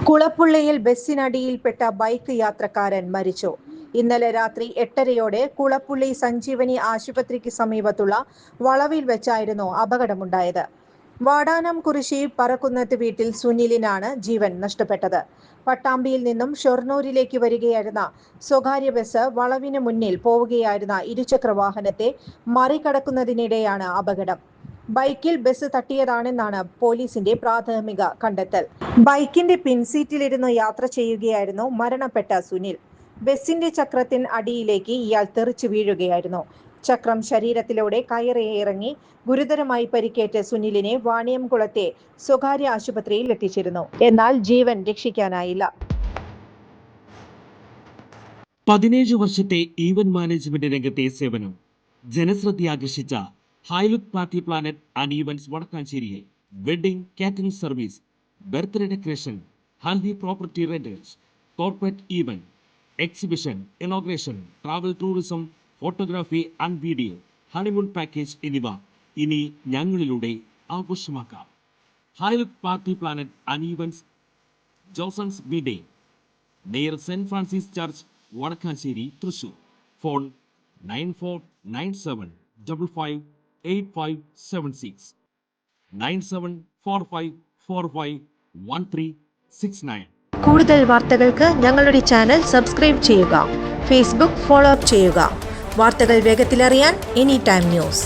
കുളപ്പുള്ളിയിൽ ബസ്സിനടിയിൽപ്പെട്ട bike യാത്രക്കാരൻ മരിച്ചു. ഇന്നലെ രാത്രി 8:30-ഓടെ കുളപ്പുള്ളി സഞ്ജീവനി ആശുപത്രിക്ക് സമീപത്തുള്ള വളവിൽ വെച്ചായിരുന്നു അപകടമുണ്ടായത്. വാടാനം കുറിശി പറക്കുന്നത്ത് വീട്ടിൽ സുനിലിനാണ് ജീവൻ നഷ്ടപ്പെട്ടത്. പട്ടാമ്പിയിൽ നിന്നും ഷൊർണൂരിലേക്ക് വരികയായിരുന്ന സ്വകാര്യ ബസ് വളവിന് മുന്നിൽ പോവുകയായിരുന്ന ഇരുചക്ര വാഹനത്തെ മറികടക്കുന്നതിനിടെയാണ് അപകടം. ബൈക്കിൽ ബസ് തട്ടിയതാണെന്നാണ് പോലീസിന്റെ പ്രാഥമിക കണ്ടെത്തൽ. ബൈക്കിന്റെ പിൻസീറ്റിലിരുന്ന് യാത്ര ചെയ്യുകയായിരുന്നു മരണപ്പെട്ട സുനിൽ. ബസിന്റെ ചക്രത്തിന് അടിയിലേക്ക് ഇയാൾ തെറിച്ചു വീഴുകയായിരുന്നു. ചക്രം ശരീരത്തിലൂടെ കയറി ഇറങ്ങി ഗുരുതരമായി പരിക്കേറ്റ സുനിലിനെ വാണിയംകുളത്തെ സ്വകാര്യ ആശുപത്രിയിൽ എത്തിച്ചിരുന്നു. എന്നാൽ ജീവൻ രക്ഷിക്കാനായില്ല. 17 വർഷത്തെ ഈവന്റ് മാനേജ്മെന്റ് രംഗത്തെ സേവനം ജനശ്രദ്ധയാകർഷിച്ച Highlook party planet and events വടക്കാഞ്ചേരിയിൽ wedding catering service, birthday decoration, haldi property rentals, corporate event, exhibition, inauguration, travel tourism, photography and video, honeymoon package എന്നിവ ഇനി ഞങ്ങളിലൂടെ ആഘോഷമാക്കാം. Highlook party planet and events, Josons ബിഡേ, near Saint Francis church, Vadakkanchery, Thrissur. Phone 9497558576 9745451369. കൂടുതൽ വാർത്തകൾക്ക് ഞങ്ങളുടെ channel subscribe ചെയ്യുക. ഫേസ്ബുക്ക് ഫോളോ അപ്പ് ചെയ്യുക. വാർത്തകൾ വേഗത്തിലറിയാൻ എനി ടൈം ന്യൂസ്.